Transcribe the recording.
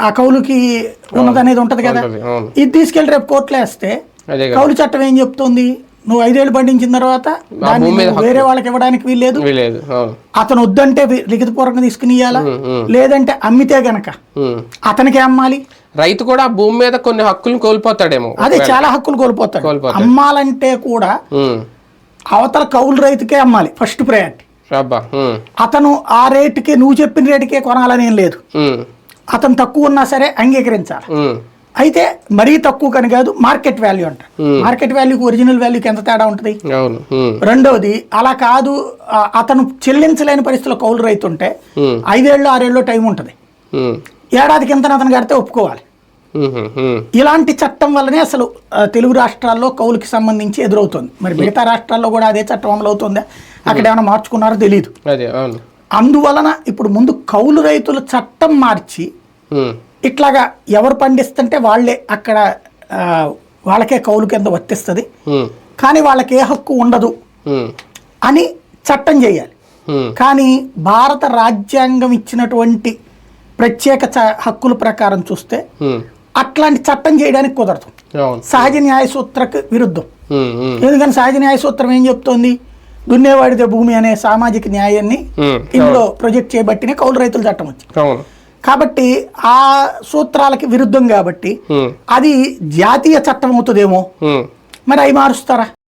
ఆ కౌలుకి ఉన్నదనేది ఉంటది కదా. ఇది తీసుకెళ్లి రేపు కోర్టులో వేస్తే కౌలు చట్టం ఏం చెప్తుంది, నువ్వు 5 ఏళ్ళు పండించిన తర్వాత దాన్ని వేరే వాళ్ళకి ఇవ్వడానికి వీల్లేదు. అతను వద్దంటే లిఖితపూర్వకంగా తీసుకుని ఇవ్వాలా, లేదంటే అమ్మితే గనక అతనికి అమ్మాలి. రైతు కూడా భూమి మీద కొన్ని హక్కులు కోల్పోతాడేమో. అదే చాలా హక్కులు కోల్పోతాడు. అమ్మాలంటే కూడా అవతల కౌలు రైతుకే అమ్మాలి ఫస్ట్ ప్రయారిటీ. అతను ఆ రేటుకే, నువ్వు చెప్పిన రేటుకే కొనాలని ఏం లేదు. అతను తక్కువ ఉన్నా సరే అంగీకరించాలి. అయితే మరీ తక్కువ కని కాదు, మార్కెట్ వాల్యూ అంట. మార్కెట్ వాల్యూకి ఒరిజినల్ వాల్యూకి ఎంత తేడా ఉంటుంది. రెండవది అలా కాదు, అతను చెల్లించలేని పరిస్థితుల్లో కౌలు రైతు ఉంటే 5 ఏళ్ళు 6 ఏళ్ళు టైం ఉంటుంది. ఏడాదికి ఎంత అతను కడితే ఒప్పుకోవాలి. ఇలాంటి చట్టం వల్లనే అసలు తెలుగు రాష్ట్రాల్లో కౌలుకి సంబంధించి ఎదురవుతుంది. మరి మిగతా రాష్ట్రాల్లో కూడా అదే చట్టం అమలు అవుతుందా, అక్కడ ఏమైనా మార్చుకున్నారో తెలియదు. అందువలన ఇప్పుడు ముందు కౌలు రైతుల చట్టం మార్చి ఇట్లాగా ఎవరు పండిస్తుంటే వాళ్ళే అక్కడ వాళ్ళకే కౌలు కింద వర్తిస్తుంది, కానీ వాళ్ళకి ఏ హక్కు ఉండదు అని చట్టం చేయాలి. కానీ భారత రాజ్యాంగం ఇచ్చినటువంటి ప్రత్యేక హక్కుల ప్రకారం చూస్తే అట్లాంటి చట్టం చేయడానికి కుదరదు. సహజ న్యాయ సూత్రకు విరుద్ధం. ఎందుకని సహజ న్యాయ సూత్రం ఏం చెప్తోంది, దున్నేవాడిదే భూమి అనే సామాజిక న్యాయాన్ని ఇందులో ప్రొజెక్ట్ చేయబట్టినే కౌలు రైతుల చట్టం వచ్చింది. కాబట్టి ఆ సూత్రాలకి విరుద్ధం కాబట్టి అది జాతీయ చట్టం అవుతుందేమో, మరి అవి మారుస్తారా?